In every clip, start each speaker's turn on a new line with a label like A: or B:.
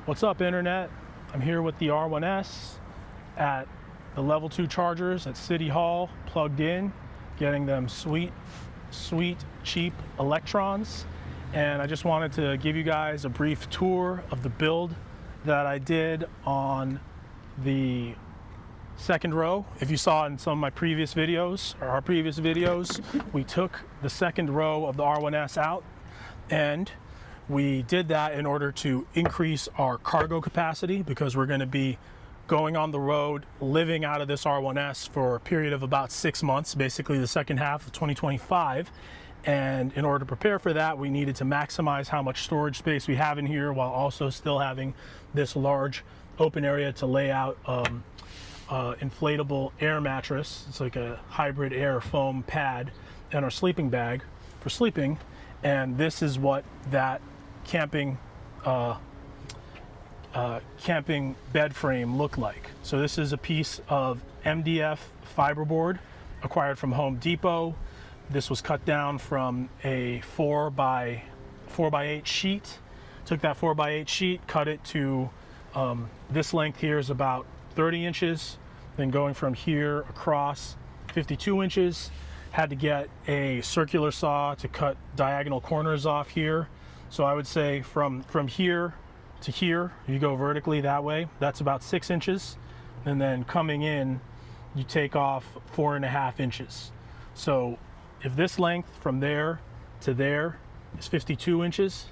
A: What's up, Internet? I'm here with the R1S at the level 2 chargers at City Hall, plugged in, getting them sweet, cheap electrons. And I just wanted to give you guys a brief tour of the build that I did on the second row. If you saw in some of my previous videos, or our previous videos, we took the second row of the R1S out, and we did that in order to increase our cargo capacity, because we're going to be going on the road, living out of this R1S for a period of about 6 months, basically the second half of 2025. And in order to prepare for that, we needed to maximize how much storage space we have in here, while also still having this large open area to lay out inflatable air mattress. It's like a hybrid air foam pad, and our sleeping bag for sleeping. And this is what that camping bed frame looked like. So this is a piece of MDF fiberboard acquired from Home Depot. This was cut down from a 4x8 sheet. Took that 4x8 sheet, cut it to this length here is about 30 inches. Then going from here across 52 inches. Had to get a circular saw to cut diagonal corners off here. So I would say from here to here, you go vertically that way, that's about 6 inches. And then coming in, you take off 4.5 inches. So if this length from there to there is 52 inches,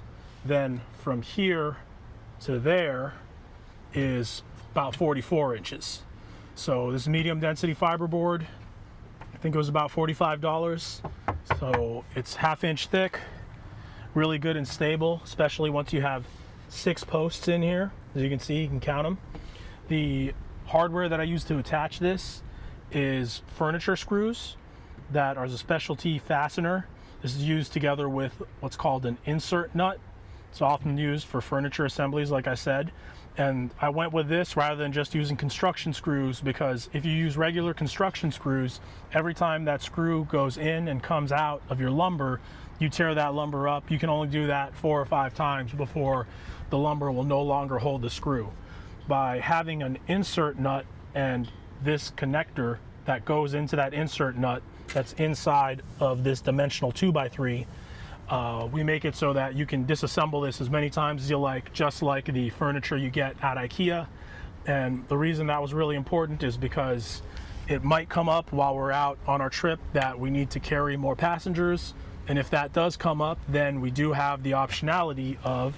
A: then from here to there is about 44 inches. So this medium density fiberboard, I think it was about $45. So it's 1/2 inch thick, really good and stable, especially once you have 6 posts in here. As you can see, you can count them. The hardware that I use to attach this is furniture screws that are a specialty fastener. This is used together with what's called an insert nut. It's often used for furniture assemblies, like I said. And I went with this rather than just using construction screws, because if you use regular construction screws, every time that screw goes in and comes out of your lumber, you tear that lumber up. You can only do that 4 or 5 times before the lumber will no longer hold the screw. By having an insert nut and this connector that goes into that insert nut that's inside of this dimensional 2x3, we make it so that you can disassemble this as many times as you like, just like the furniture you get at IKEA. And the reason that was really important is because it might come up while we're out on our trip that we need to carry more passengers. And if that does come up, then we do have the optionality of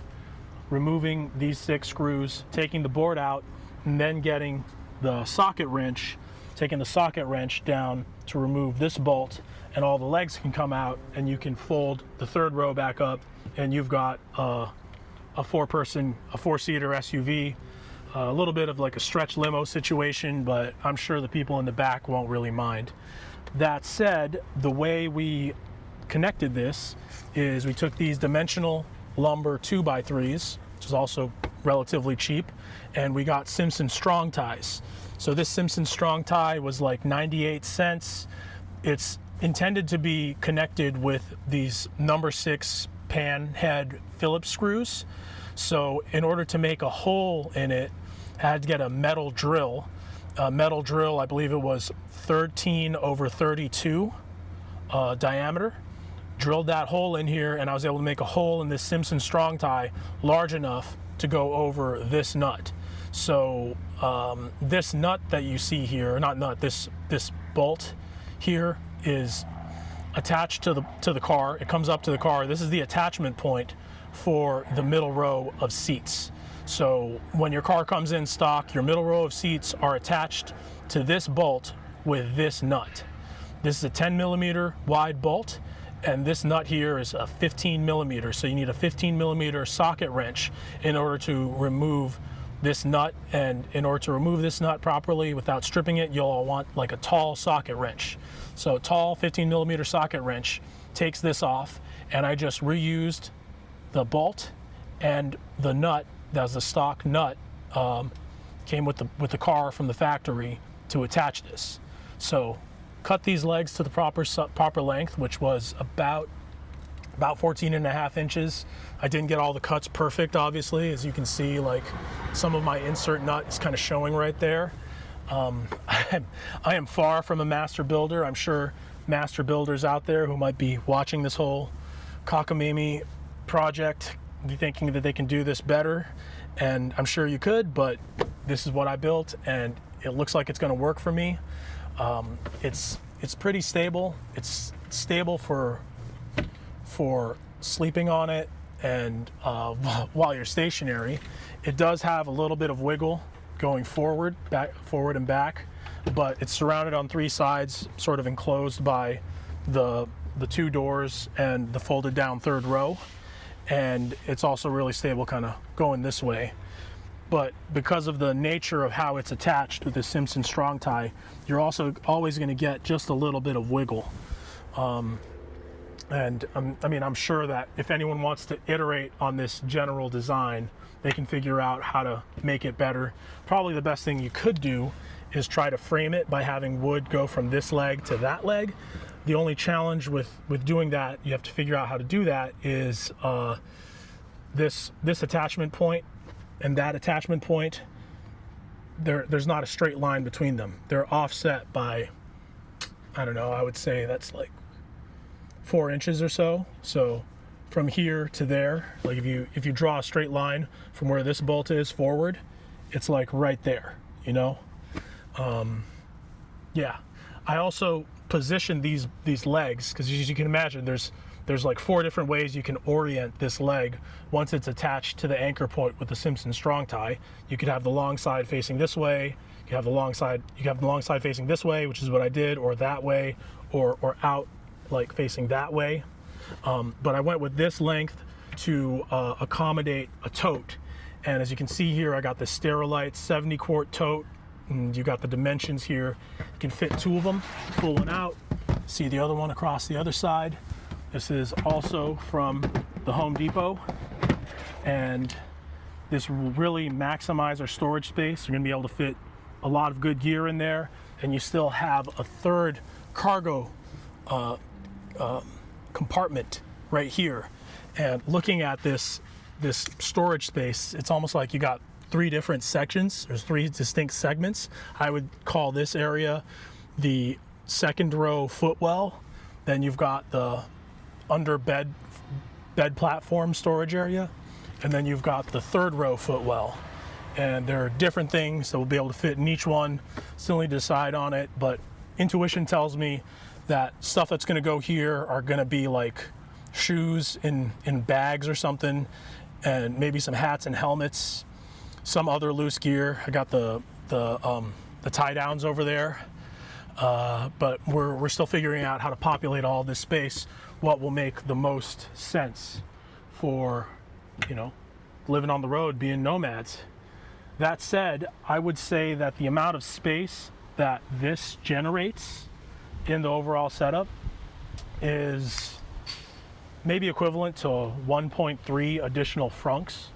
A: removing these 6 screws, taking the board out, and then getting the socket wrench, taking the socket wrench down to remove this bolt, and all the legs can come out, and you can fold the 3rd row back up, and you've got a 4-seater SUV, a little bit of like a stretch limo situation, but I'm sure the people in the back won't really mind. That said, the way we connected this is we took these dimensional lumber 2x3s, which is also relatively cheap, and we got Simpson strong ties. So this Simpson strong tie was like 98 cents. It's intended to be connected with these number 6 pan head Phillips screws. So in order to make a hole in it, I had to get a metal drill. A metal drill, I believe it was 13/32 diameter. Drilled that hole in here, and I was able to make a hole in this Simpson strong tie large enough to go over this nut. So this nut that you see here, not nut, this bolt here is attached to the car. It comes up to the car. This is the attachment point for the middle row of seats. So when your car comes in stock, your middle row of seats are attached to this bolt with this nut. This is a 10mm wide bolt, and this nut here is a 15mm. So you need a 15mm socket wrench in order to remove this nut. And in order to remove this nut properly without stripping it, you'll want like a tall socket wrench. So a tall 15mm socket wrench takes this off, and I just reused the bolt and the nut. That's the stock nut, came with the car from the factory to attach this. So cut these legs to the proper length, which was about about 14.5 inches. I didn't get all the cuts perfect, obviously. As you can see, like some of my insert nut is kind of showing right there. I am far from a master builder. I'm sure master builders out there who might be watching this whole cockamamie project be thinking that they can do this better, and I'm sure you could, but this is what I built and it looks like it's going to work for me. It's pretty stable. It's stable for sleeping on it, and while you're stationary. It does have a little bit of wiggle going forward and back, but it's surrounded on 3 sides, sort of enclosed by the 2 doors and the folded down 3rd row, and it's also really stable kind of going this way. But because of the nature of how it's attached with the Simpson strong tie, you're also always going to get just a little bit of wiggle. And I mean, I'm sure that if anyone wants to iterate on this general design, they can figure out how to make it better. Probably the best thing you could do is try to frame it by having wood go from this leg to that leg. The only challenge with doing that, you have to figure out how to do that, is this attachment point and that attachment point, there's not a straight line between them. They're offset by, I don't know, I would say that's like 4 inches or so. So from here to there, like if you draw a straight line from where this bolt is forward, it's like right there, you know? Yeah. I also position these legs, because as you can imagine, there's like 4 different ways you can orient this leg once it's attached to the anchor point with the Simpson strong tie. You could have the long side facing this way, you can have the long side facing this way, which is what I did, or that way, or out like facing that way. But I went with this length to accommodate a tote. And as you can see here, I got the Sterilite 70-quart tote, and you got the dimensions here. You can fit 2 of them, pull one out, see the other one across the other side. This is also from the Home Depot, and this will really maximize our storage space. You're gonna be able to fit a lot of good gear in there, and you still have a 3rd cargo compartment right here. And looking at this storage space, it's almost like you got 3 different sections. There's 3 distinct segments. I would call this area the 2nd row footwell. Then you've got the under bed platform storage area, and then you've got the 3rd row footwell. And there are different things that will be able to fit in each one. Still need to decide on it, but intuition tells me that stuff that's going to go here are going to be like shoes in bags or something, and maybe some hats and helmets, some other loose gear. I got the tie downs over there, but we're still figuring out how to populate all this space, what will make the most sense for, you know, living on the road, being nomads. That said, I would say that the amount of space that this generates in the overall setup is maybe equivalent to 1.3 additional frunks,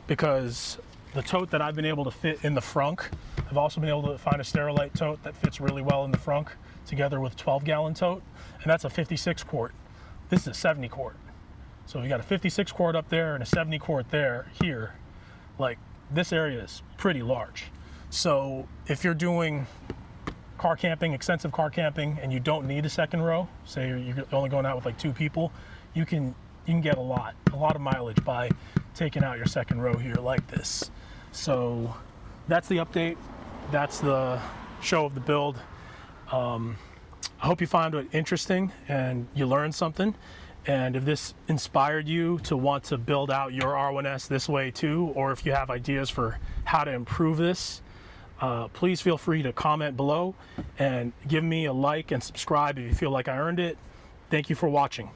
A: because the tote that I've been able to fit in the frunk, I've also been able to find a Sterilite tote that fits really well in the frunk together with a 12-gallon tote, and that's a 56 quart. This is a 70 quart. So you got a 56 quart up there and a 70 quart here. Like, this area is pretty large. So if you're doing car camping, extensive car camping, and you don't need a 2nd row, say you're only going out with like 2 people, you can get a lot of mileage by taking out your 2nd row here like this. So that's the update. That's the show of the build. I hope you found it interesting and you learned something. And if this inspired you to want to build out your R1S this way too, or if you have ideas for how to improve this, please feel free to comment below and give me a like and subscribe if you feel like I earned it. Thank you for watching.